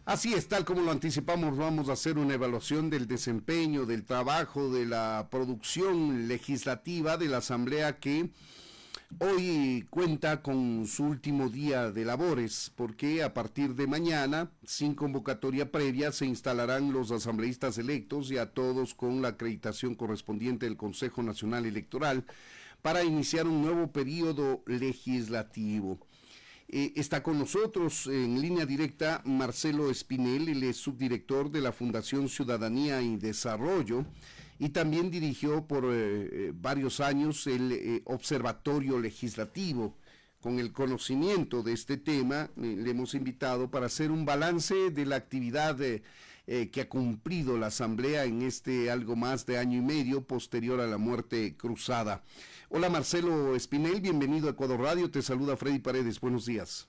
Así es, tal como lo anticipamos, vamos a hacer una evaluación del desempeño, del trabajo, de la producción legislativa de la Asamblea que hoy cuenta con su último día de labores, porque a partir de mañana, sin convocatoria previa, se instalarán los asambleístas electos y a todos con la acreditación correspondiente del Consejo Nacional Electoral para iniciar un nuevo periodo legislativo. Está con nosotros en línea directa Marcelo Espinel, él es subdirector de la Fundación Ciudadanía y Desarrollo y también dirigió por varios años el Observatorio Legislativo. Con el conocimiento de este tema, le hemos invitado para hacer un balance de la actividad que ha cumplido la Asamblea en este algo más de año y medio posterior a la muerte cruzada. Hola Marcelo Espinel, bienvenido a Ecuador Radio, te saluda Freddy Paredes, buenos días.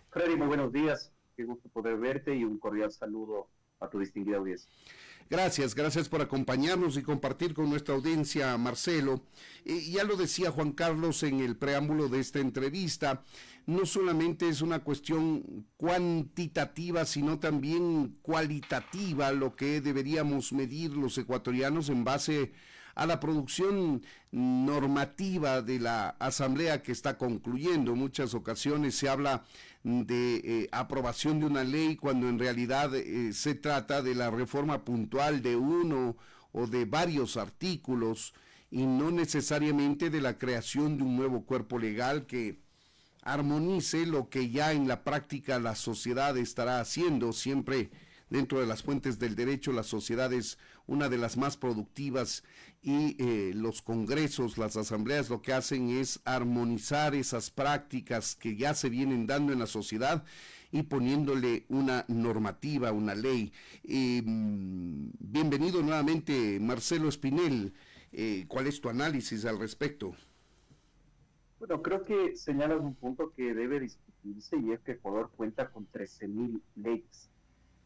Freddy, muy buenos días, qué gusto poder verte y un cordial saludo a tu distinguida audiencia. Gracias por acompañarnos y compartir con nuestra audiencia, Marcelo. Ya lo decía Juan Carlos en el preámbulo de esta entrevista, no solamente es una cuestión cuantitativa, sino también cualitativa lo que deberíamos medir los ecuatorianos en base a la producción normativa de la Asamblea que está concluyendo. En muchas ocasiones se habla de aprobación de una ley cuando en realidad se trata de la reforma puntual de uno o de varios artículos y no necesariamente de la creación de un nuevo cuerpo legal que armonice lo que ya en la práctica la sociedad estará haciendo. Siempre dentro de las fuentes del derecho, la sociedad es una de las más productivas y los congresos, las asambleas lo que hacen es armonizar esas prácticas que ya se vienen dando en la sociedad y poniéndole una normativa, una ley. Bienvenido nuevamente Marcelo Espinel, ¿cuál es tu análisis al respecto? Bueno, creo que señalas un punto que debe discutirse y es que Ecuador cuenta con 13.000 leyes,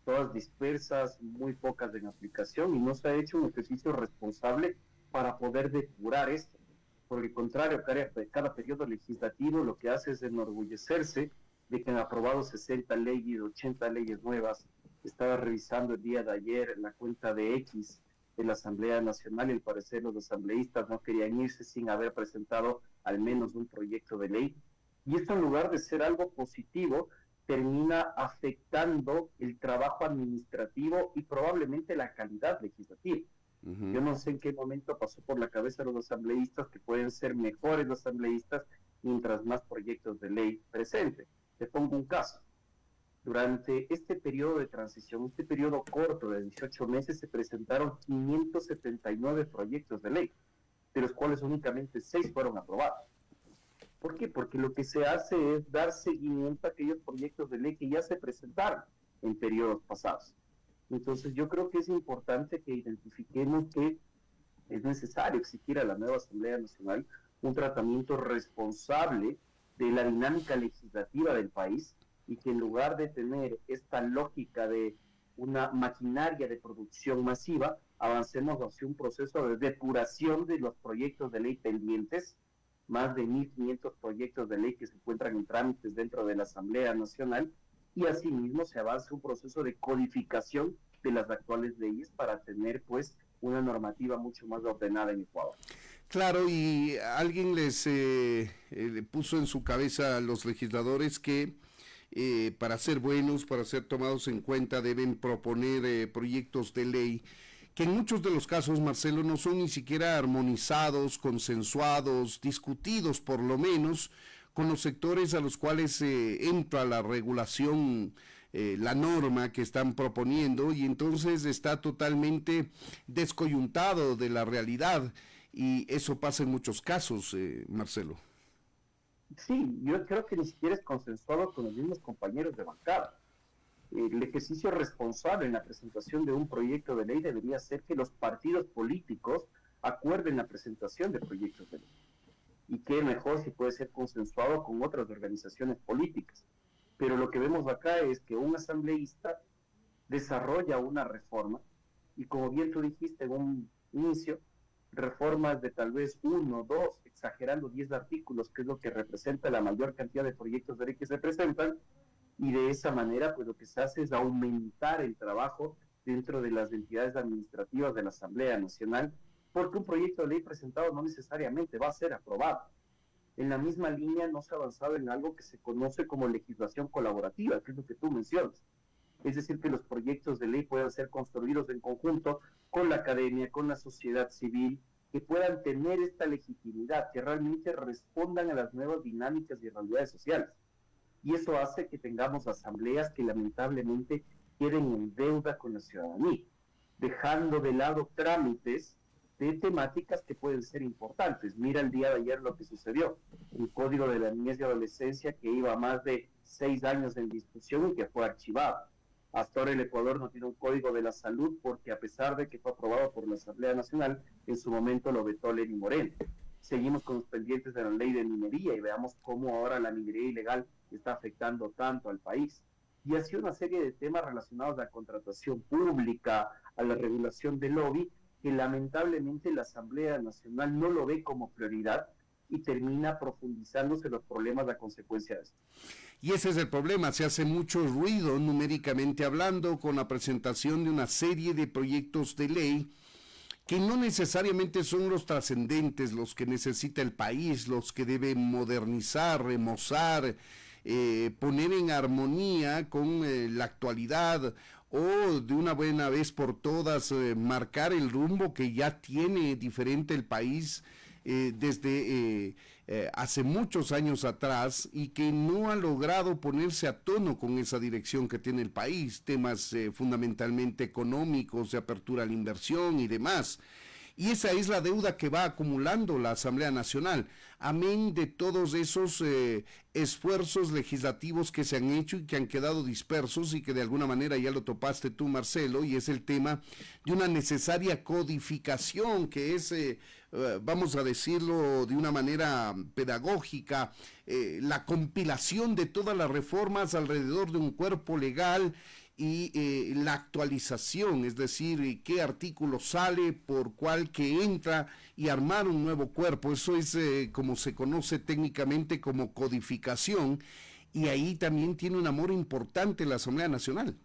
todas dispersas, muy pocas en aplicación y no se ha hecho un ejercicio responsable para poder depurar esto. Por el contrario, cada periodo legislativo lo que hace es enorgullecerse de que han aprobado 60 leyes, 80 leyes nuevas. Estaba revisando el día de ayer la cuenta de X de la Asamblea Nacional y al parecer los asambleístas no querían irse sin haber presentado al menos un proyecto de ley. Y esto, en lugar de ser algo positivo, termina afectando el trabajo administrativo y probablemente la calidad legislativa. Yo no sé en qué momento pasó por la cabeza de los asambleístas que pueden ser mejores los asambleístas mientras más proyectos de ley presenten. Te pongo un caso. Durante este periodo de transición, este periodo corto de 18 meses, se presentaron 579 proyectos de ley, de los cuales únicamente 6 fueron aprobados. ¿Por qué? Porque lo que se hace es dar seguimiento a aquellos proyectos de ley que ya se presentaron en periodos pasados. Entonces yo creo que es importante que identifiquemos que es necesario exigir a la nueva Asamblea Nacional un tratamiento responsable de la dinámica legislativa del país y que en lugar de tener esta lógica de una maquinaria de producción masiva, avancemos hacia un proceso de depuración de los proyectos de ley pendientes, más de 1.500 proyectos de ley que se encuentran en trámites dentro de la Asamblea Nacional, y asimismo se avanza un proceso de codificación de las actuales leyes para tener pues una normativa mucho más ordenada en Ecuador. Claro, y alguien les le puso en su cabeza a los legisladores que para ser buenos, para ser tomados en cuenta, deben proponer proyectos de ley que en muchos de los casos, Marcelo, no son ni siquiera armonizados, consensuados, discutidos por lo menos con los sectores a los cuales entra la regulación, la norma que están proponiendo, y entonces está totalmente descoyuntado de la realidad, y eso pasa en muchos casos, Marcelo. Sí, yo creo que ni siquiera es consensuado con los mismos compañeros de bancada. El ejercicio responsable en la presentación de un proyecto de ley debería ser que los partidos políticos acuerden la presentación de proyectos de ley. Y qué mejor si puede ser consensuado con otras organizaciones políticas. Pero lo que vemos acá es que un asambleísta desarrolla una reforma y, como bien tú dijiste en un inicio, reformas de tal vez 1, 2, exagerando 10 artículos, que es lo que representa la mayor cantidad de proyectos de ley que se presentan, y de esa manera pues lo que se hace es aumentar el trabajo dentro de las entidades administrativas de la Asamblea Nacional, porque un proyecto de ley presentado no necesariamente va a ser aprobado. En la misma línea no se ha avanzado en algo que se conoce como legislación colaborativa, que es lo que tú mencionas. Es decir, que los proyectos de ley puedan ser construidos en conjunto con la academia, con la sociedad civil, que puedan tener esta legitimidad, que realmente respondan a las nuevas dinámicas y realidades sociales. Y eso hace que tengamos asambleas que lamentablemente queden en deuda con la ciudadanía, dejando de lado trámites de temáticas que pueden ser importantes. Mira el día de ayer lo que sucedió, el Código de la Niñez y Adolescencia que iba a más de 6 años en discusión y que fue archivado. Hasta ahora el Ecuador no tiene un Código de la Salud porque a pesar de que fue aprobado por la Asamblea Nacional, en su momento lo vetó Lenín Moreno. Seguimos con los pendientes de la ley de minería y veamos cómo ahora la minería ilegal está afectando tanto al país. Y así una serie de temas relacionados a la contratación pública, a la regulación del lobby, que lamentablemente la Asamblea Nacional no lo ve como prioridad y termina profundizándose los problemas a consecuencia de esto. Y ese es el problema, se hace mucho ruido numéricamente hablando con la presentación de una serie de proyectos de ley que no necesariamente son los trascendentes, los que necesita el país, los que debe modernizar, remozar, poner en armonía con la actualidad o de una buena vez por todas marcar el rumbo que ya tiene diferente el país desde hace muchos años atrás y que no ha logrado ponerse a tono con esa dirección que tiene el país, temas fundamentalmente económicos, de apertura a la inversión y demás. Y esa es la deuda que va acumulando la Asamblea Nacional, amén de todos esos esfuerzos legislativos que se han hecho y que han quedado dispersos y que de alguna manera ya lo topaste tú, Marcelo, y es el tema de una necesaria codificación que es, vamos a decirlo de una manera pedagógica, la compilación de todas las reformas alrededor de un cuerpo legal y la actualización, es decir, qué artículo sale, por cuál que entra y armar un nuevo cuerpo. Eso es como se conoce técnicamente como codificación y ahí también tiene un amor importante la Asamblea Nacional.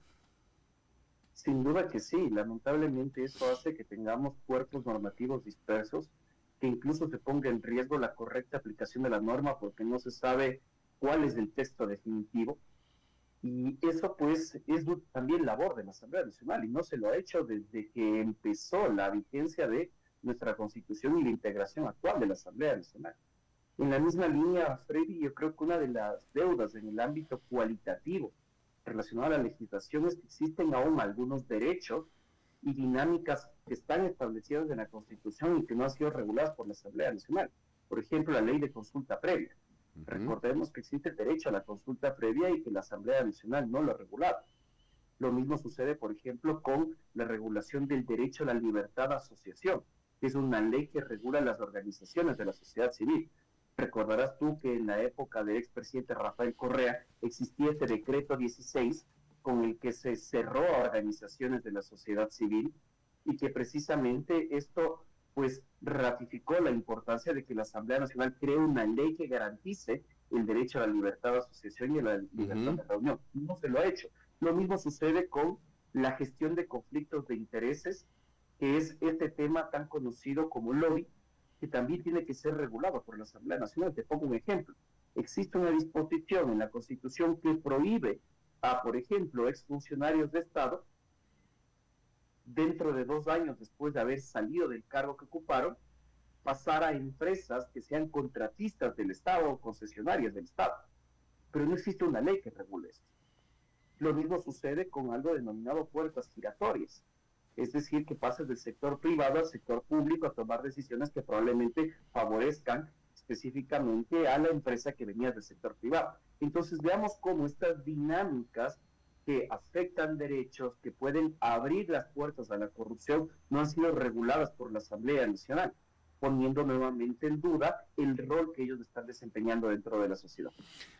Sin duda que sí, lamentablemente eso hace que tengamos cuerpos normativos dispersos, que incluso se ponga en riesgo la correcta aplicación de la norma porque no se sabe cuál es el texto definitivo. Y eso pues es también labor de la Asamblea Nacional y no se lo ha hecho desde que empezó la vigencia de nuestra Constitución y la integración actual de la Asamblea Nacional. En la misma línea, Freddy, yo creo que una de las deudas en el ámbito cualitativo relacionado a la legislación es que existen aún algunos derechos y dinámicas que están establecidas en la Constitución y que no han sido reguladas por la Asamblea Nacional. Por ejemplo, la ley de consulta previa. Recordemos que existe el derecho a la consulta previa y que la Asamblea Nacional no lo ha regulado. Lo mismo sucede, por ejemplo, con la regulación del derecho a la libertad de asociación, que es una ley que regula las organizaciones de la sociedad civil. Recordarás tú que en la época del expresidente Rafael Correa existía este decreto 16 con el que se cerró a organizaciones de la sociedad civil y que precisamente esto pues ratificó la importancia de que la Asamblea Nacional cree una ley que garantice el derecho a la libertad de asociación y a la libertad de reunión. No se lo ha hecho. Lo mismo sucede con la gestión de conflictos de intereses, que es este tema tan conocido como lobby, que también tiene que ser regulado por la Asamblea Nacional. Te pongo un ejemplo. Existe una disposición en la Constitución que prohíbe a, por ejemplo, exfuncionarios de Estado dentro de 2 años después de haber salido del cargo que ocuparon, pasar a empresas que sean contratistas del Estado o concesionarias del Estado. Pero no existe una ley que regule esto. Lo mismo sucede con algo denominado puertas giratorias. Es decir, que pases del sector privado al sector público a tomar decisiones que probablemente favorezcan específicamente a la empresa que venía del sector privado. Entonces veamos cómo estas dinámicas que afectan derechos, que pueden abrir las puertas a la corrupción, no han sido reguladas por la Asamblea Nacional, poniendo nuevamente en duda el rol que ellos están desempeñando dentro de la sociedad.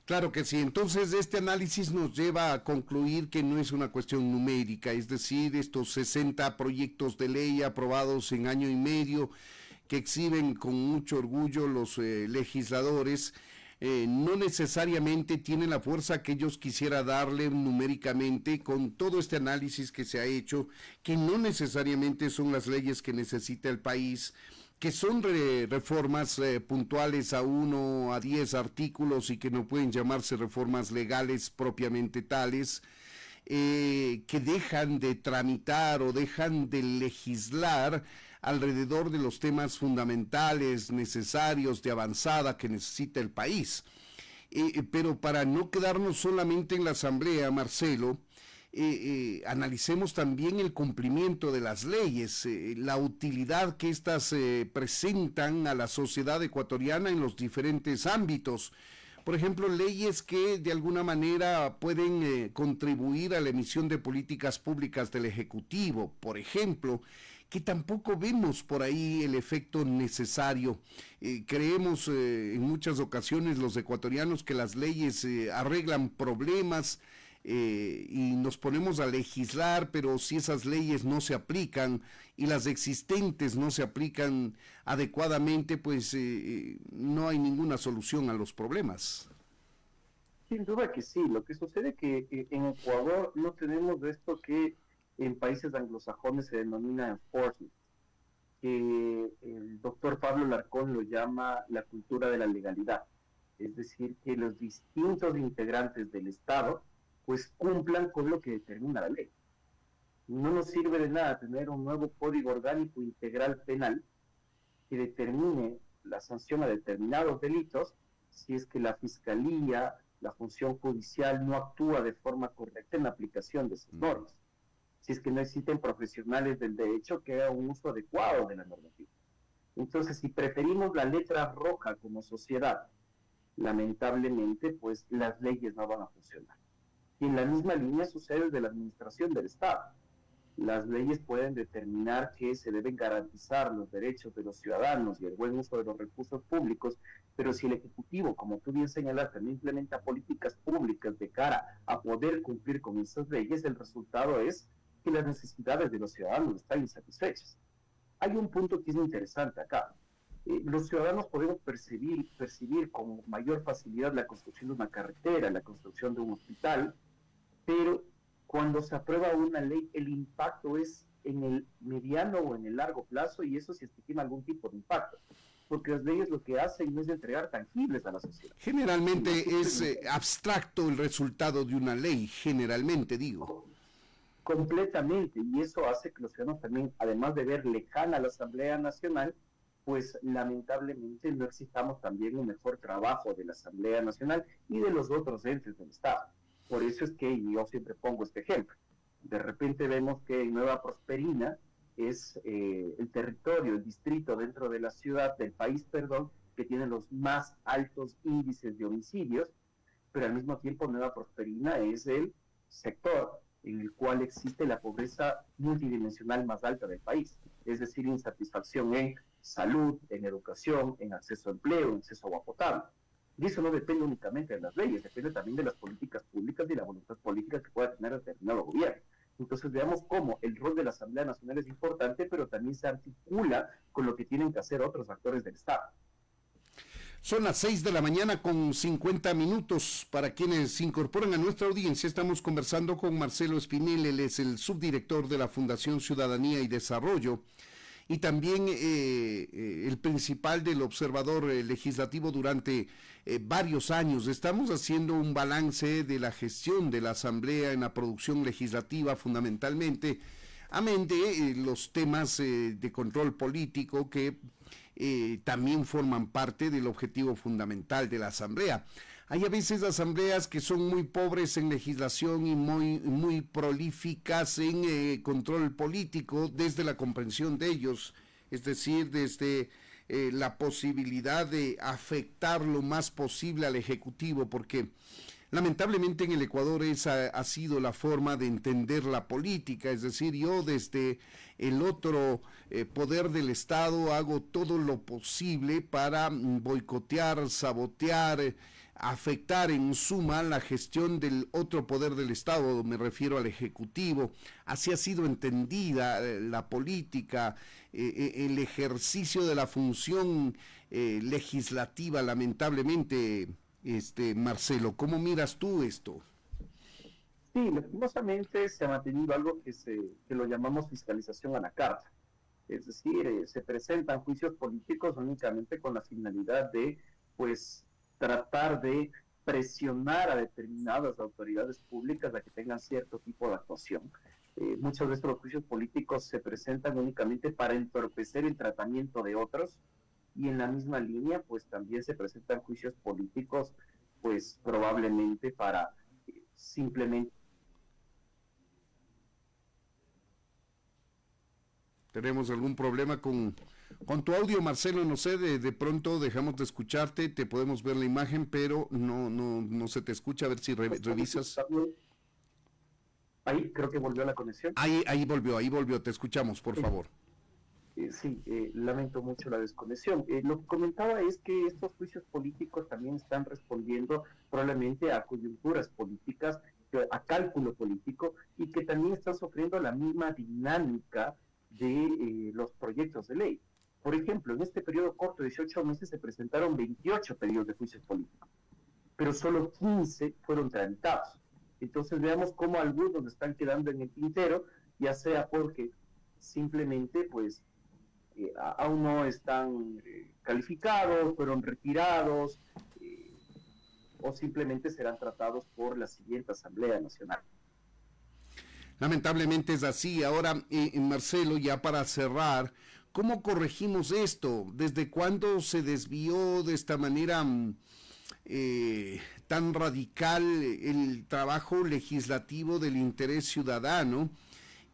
Claro que sí, entonces este análisis nos lleva a concluir que no es una cuestión numérica, es decir, estos 60 proyectos de ley aprobados en año y medio que exhiben con mucho orgullo los legisladores, no necesariamente tienen la fuerza que ellos quisiera darle numéricamente, con todo este análisis que se ha hecho, que no necesariamente son las leyes que necesita el país, que son reformas puntuales a 1 a 10 artículos y que no pueden llamarse reformas legales propiamente tales, que dejan de tramitar o dejan de legislar alrededor de los temas fundamentales, necesarios, de avanzada que necesita el país. Pero para no quedarnos solamente en la Asamblea, Marcelo, analicemos también el cumplimiento de las leyes, la utilidad que éstas presentan a la sociedad ecuatoriana en los diferentes ámbitos. Por ejemplo, leyes que de alguna manera pueden contribuir a la emisión de políticas públicas del Ejecutivo, por ejemplo, que tampoco vemos por ahí el efecto necesario. Creemos en muchas ocasiones los ecuatorianos que las leyes arreglan problemas, y nos ponemos a legislar, pero si esas leyes no se aplican y las existentes no se aplican adecuadamente, pues no hay ninguna solución a los problemas. Sin duda que sí. Lo que sucede es que en Ecuador no tenemos esto que en países anglosajones se denomina enforcement, que el doctor Pablo Larcón lo llama la cultura de la legalidad. Es decir, que los distintos integrantes del Estado pues cumplan con lo que determina la ley. No nos sirve de nada tener un nuevo código orgánico integral penal que determine la sanción a determinados delitos si es que la fiscalía, la función judicial no actúa de forma correcta en la aplicación de esas normas, si es que no existen profesionales del derecho que hagan un uso adecuado de la normativa. Entonces, si preferimos la letra roja como sociedad, lamentablemente, pues las leyes no van a funcionar. Y en la misma línea sucede desde la administración del Estado. Las leyes pueden determinar que se deben garantizar los derechos de los ciudadanos y el buen uso de los recursos públicos, pero si el Ejecutivo, como tú bien señalaste, no implementa políticas públicas de cara a poder cumplir con esas leyes, el resultado es que las necesidades de los ciudadanos están insatisfechas. Hay un punto que es interesante acá. Los ciudadanos podemos percibir con mayor facilidad la construcción de una carretera, la construcción de un hospital, pero cuando se aprueba una ley, el impacto es en el mediano o en el largo plazo, y eso sí estima algún tipo de impacto, porque las leyes lo que hacen no es entregar tangibles a la sociedad. Generalmente es abstracto el resultado de una ley, generalmente digo. Completamente, y eso hace que los ciudadanos también, además de ver lejana a la Asamblea Nacional, pues lamentablemente no exijamos también un mejor trabajo de la Asamblea Nacional y de los otros entes del Estado. Por eso es que yo siempre pongo este ejemplo. De repente vemos que Nueva Prosperina es el territorio, el distrito dentro de la ciudad, del país, perdón, que tiene los más altos índices de homicidios, pero al mismo tiempo Nueva Prosperina es el sector en el cual existe la pobreza multidimensional más alta del país, es decir, insatisfacción en salud, en educación, en acceso a empleo, en acceso a agua potable. Y eso no depende únicamente de las leyes, depende también de las políticas públicas y la voluntad política que pueda tener determinado gobierno. Entonces veamos cómo el rol de la Asamblea Nacional es importante, pero también se articula con lo que tienen que hacer otros actores del Estado. Son las 6 de la mañana con 50 minutos. Para quienes se incorporan a nuestra audiencia, estamos conversando con Marcelo Espinel. Él es el subdirector de la Fundación Ciudadanía y Desarrollo y también el principal del observador legislativo durante varios años. Estamos haciendo un balance de la gestión de la Asamblea en la producción legislativa fundamentalmente, amén de los temas de control político que también forman parte del objetivo fundamental de la Asamblea. Hay a veces asambleas que son muy pobres en legislación y muy prolíficas en control político desde la comprensión de ellos, es decir, desde la posibilidad de afectar lo más posible al Ejecutivo, porque lamentablemente en el Ecuador esa ha sido la forma de entender la política, es decir, yo desde el otro poder del Estado hago todo lo posible para boicotear, sabotear, afectar en suma la gestión del otro poder del Estado, me refiero al Ejecutivo. Así ha sido entendida la política, el ejercicio de la función legislativa, lamentablemente Marcelo. ¿Cómo miras tú esto? Sí, lastimosamente se ha mantenido algo que lo llamamos fiscalización a la carta. Es decir, se presentan juicios políticos únicamente con la finalidad de, pues, tratar de presionar a determinadas autoridades públicas a que tengan cierto tipo de actuación. Muchas veces los juicios políticos se presentan únicamente para entorpecer el tratamiento de otros, y en la misma línea, pues también se presentan juicios políticos, pues probablemente para simplemente... ¿Tenemos algún problema con tu audio, Marcelo? No sé, de pronto dejamos de escucharte, te podemos ver la imagen, pero no se te escucha. A ver si revisas. Ahí creo que volvió la conexión. Ahí volvió, te escuchamos, por favor. Sí, lamento mucho la desconexión. Lo que comentaba es que estos juicios políticos también están respondiendo probablemente a coyunturas políticas, a cálculo político, y que también están sufriendo la misma dinámica de los proyectos de ley. Por ejemplo, en este periodo corto de 18 meses se presentaron 28 pedidos de juicios políticos, pero solo 15 fueron tramitados. Entonces veamos cómo algunos están quedando en el tintero, ya sea porque simplemente pues aún no están calificados, fueron retirados, o simplemente serán tratados por la siguiente Asamblea Nacional. Lamentablemente es así. Ahora, Marcelo, ya para cerrar, ¿cómo corregimos esto? ¿Desde cuándo se desvió de esta manera tan radical el trabajo legislativo del interés ciudadano?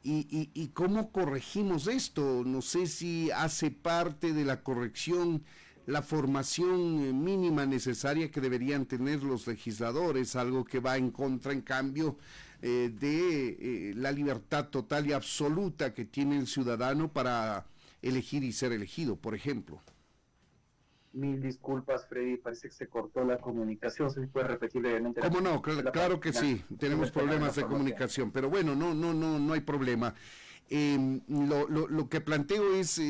¿Y cómo corregimos esto? No sé si hace parte de la corrección la formación mínima necesaria que deberían tener los legisladores, algo que va en contra, en cambio, de la libertad total y absoluta que tiene el ciudadano para elegir y ser elegido, por ejemplo. Mil disculpas, Freddy, parece que se cortó la comunicación. ¿Se puede repetir brevemente? ¿Cómo no? Claro que sí, tenemos problemas de comunicación, pero bueno, no hay problema. Lo que planteo es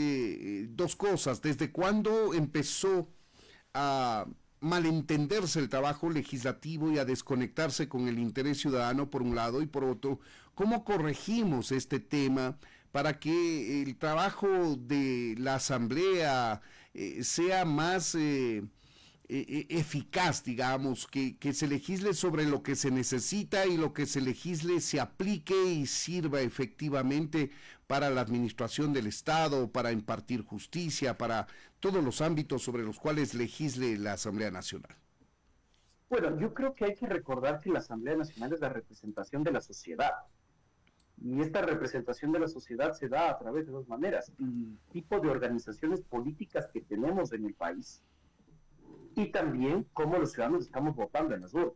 dos cosas. ¿Desde cuándo empezó a malentenderse el trabajo legislativo y a desconectarse con el interés ciudadano por un lado, y por otro, cómo corregimos este tema para que el trabajo de la Asamblea sea más eficaz, digamos, que se legisle sobre lo que se necesita y lo que se legisle se aplique y sirva efectivamente para la administración del Estado, para impartir justicia, para todos los ámbitos sobre los cuales legisle la Asamblea Nacional? Bueno, yo creo que hay que recordar que la Asamblea Nacional es la representación de la sociedad. Y esta representación de la sociedad se da a través de dos maneras: el tipo de organizaciones políticas que tenemos en el país, y también cómo los ciudadanos estamos votando en las urnas.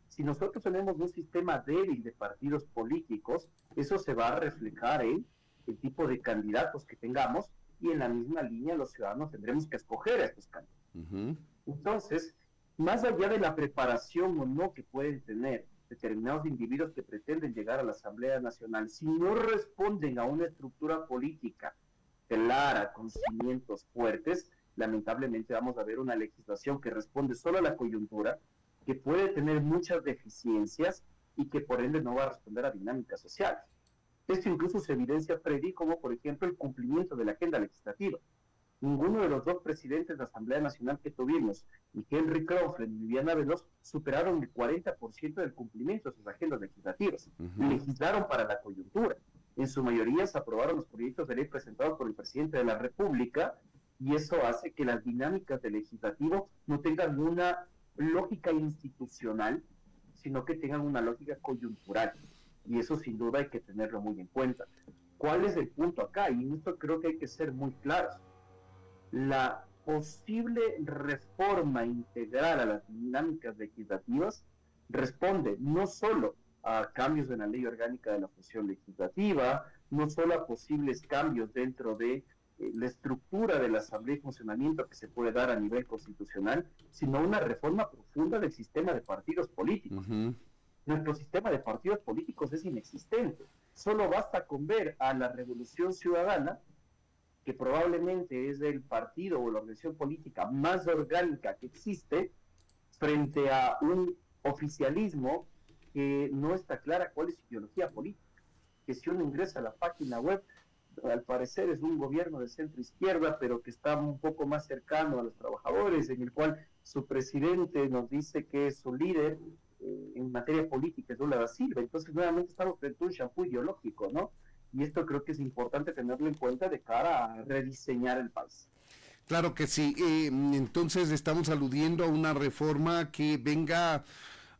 Si nosotros tenemos un sistema débil de partidos políticos, eso se va a reflejar en el tipo de candidatos que tengamos, y en la misma línea los ciudadanos tendremos que escoger a estos candidatos. Entonces, más allá de la preparación o no que pueden tener determinados individuos que pretenden llegar a la Asamblea Nacional, si no responden a una estructura política clara, con cimientos fuertes, lamentablemente vamos a ver una legislación que responde solo a la coyuntura, que puede tener muchas deficiencias y que por ende no va a responder a dinámicas sociales. Esto incluso se evidencia, Freddy, como por ejemplo el cumplimiento de la agenda legislativa. Ninguno de los dos presidentes de la Asamblea Nacional que tuvimos, ni Henry Crowley ni Viviana Veloz, superaron el 40% del cumplimiento de sus agendas legislativas. Legislaron para la coyuntura. En su mayoría se aprobaron los proyectos de ley presentados por el presidente de la República, y eso hace que las dinámicas del legislativo no tengan una lógica institucional, sino que tengan una lógica coyuntural. Y eso sin duda hay que tenerlo muy en cuenta. ¿Cuál es el punto acá? Y en esto creo que hay que ser muy claros. La posible reforma integral a las dinámicas legislativas responde no solo a cambios en la ley orgánica de la función legislativa, no solo a posibles cambios dentro de la estructura de la Asamblea y funcionamiento que se puede dar a nivel constitucional, sino una reforma profunda del sistema de partidos políticos. Nuestro sistema de partidos políticos es inexistente. Solo basta con ver a la Revolución Ciudadana, que probablemente es el partido o la organización política más orgánica que existe, frente a un oficialismo que no está clara cuál es su ideología política, que si uno ingresa a la página web, al parecer es un gobierno de centro izquierda, pero que está un poco más cercano a los trabajadores, en el cual su presidente nos dice que es su líder en materia política, es Lula da Silva. Entonces nuevamente estamos frente a un champú ideológico, ¿no? Y esto creo que es importante tenerlo en cuenta de cara a rediseñar el país. Claro que sí. Entonces estamos aludiendo a una reforma que venga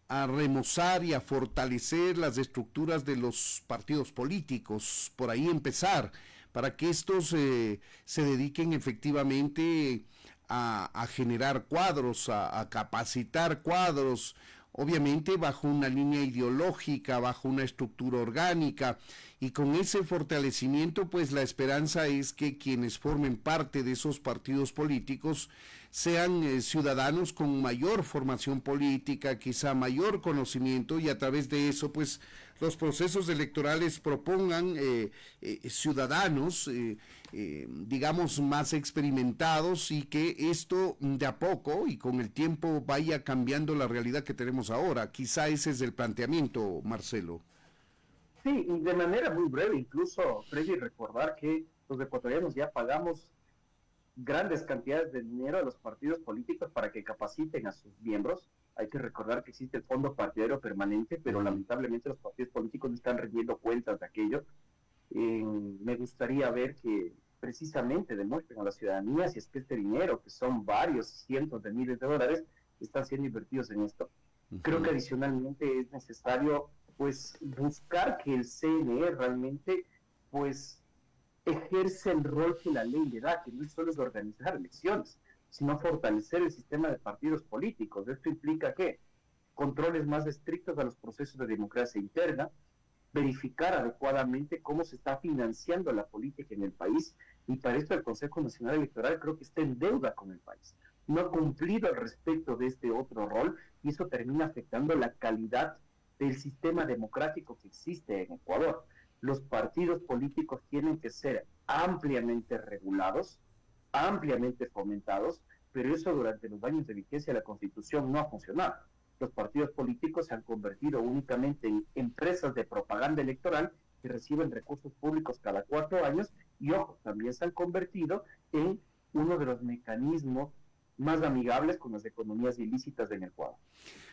a remozar y a fortalecer las estructuras de los partidos políticos, por ahí empezar, para que estos se dediquen efectivamente a generar cuadros, a capacitar cuadros, obviamente bajo una línea ideológica, bajo una estructura orgánica, y con ese fortalecimiento pues la esperanza es que quienes formen parte de esos partidos políticos sean ciudadanos con mayor formación política, quizá mayor conocimiento, y a través de eso pues los procesos electorales propongan ciudadanos digamos más experimentados, y que esto de a poco y con el tiempo vaya cambiando la realidad que tenemos ahora. Quizá ese es el planteamiento, Marcelo. Sí, y de manera muy breve, incluso, Freddy, recordar que los ecuatorianos ya pagamos grandes cantidades de dinero a los partidos políticos para que capaciten a sus miembros. Hay que recordar que existe el Fondo Partidario Permanente, pero lamentablemente los partidos políticos no están rindiendo cuentas de aquello. Me gustaría ver que precisamente demuestren a la ciudadanía si es que este dinero, que son varios cientos de miles de dólares, están siendo invertidos en esto. Creo que adicionalmente es necesario pues buscar que el CNE realmente pues ejerce el rol que la ley le da, que no solo es organizar elecciones, sino fortalecer el sistema de partidos políticos. Esto implica que controles más estrictos a los procesos de democracia interna, verificar adecuadamente cómo se está financiando la política en el país, y para esto el Consejo Nacional Electoral creo que está en deuda con el país. No ha cumplido al respecto de este otro rol, y eso termina afectando la calidad del sistema democrático que existe en Ecuador. Los partidos políticos tienen que ser ampliamente regulados, ampliamente fomentados, pero eso durante los años de vigencia de la Constitución no ha funcionado. Los partidos políticos se han convertido únicamente en empresas de propaganda electoral que reciben recursos públicos cada 4 años, y ojo, también se han convertido en uno de los mecanismos más amigables con las economías ilícitas en Ecuador.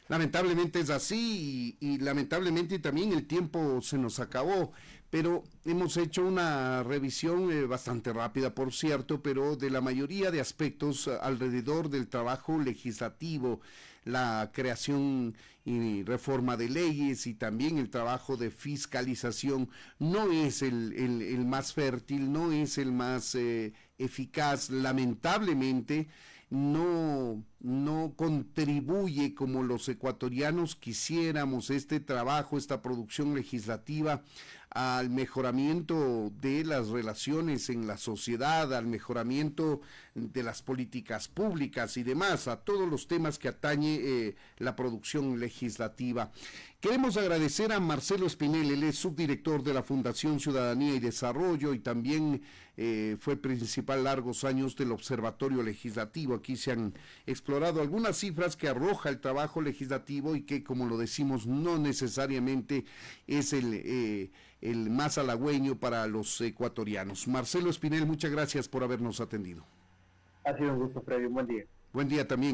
Lamentablemente es así, y lamentablemente también el tiempo se nos acabó, pero hemos hecho una revisión bastante rápida, por cierto, pero de la mayoría de aspectos alrededor del trabajo legislativo, la creación y reforma de leyes, y también el trabajo de fiscalización. No es el más fértil, no es el más eficaz, lamentablemente. No contribuye como los ecuatorianos quisiéramos este trabajo, esta producción legislativa, al mejoramiento de las relaciones en la sociedad, al mejoramiento de las políticas públicas y demás, a todos los temas que atañe la producción legislativa. Queremos agradecer a Marcelo Espinel, él es subdirector de la Fundación Ciudadanía y Desarrollo, y también fue principal largos años del Observatorio Legislativo. Aquí se han explorado algunas cifras que arroja el trabajo legislativo, y que, como lo decimos, no necesariamente es el más halagüeño para los ecuatorianos. Marcelo Espinel, muchas gracias por habernos atendido. Ha sido un gusto, Freddy. Un buen día. Buen día también.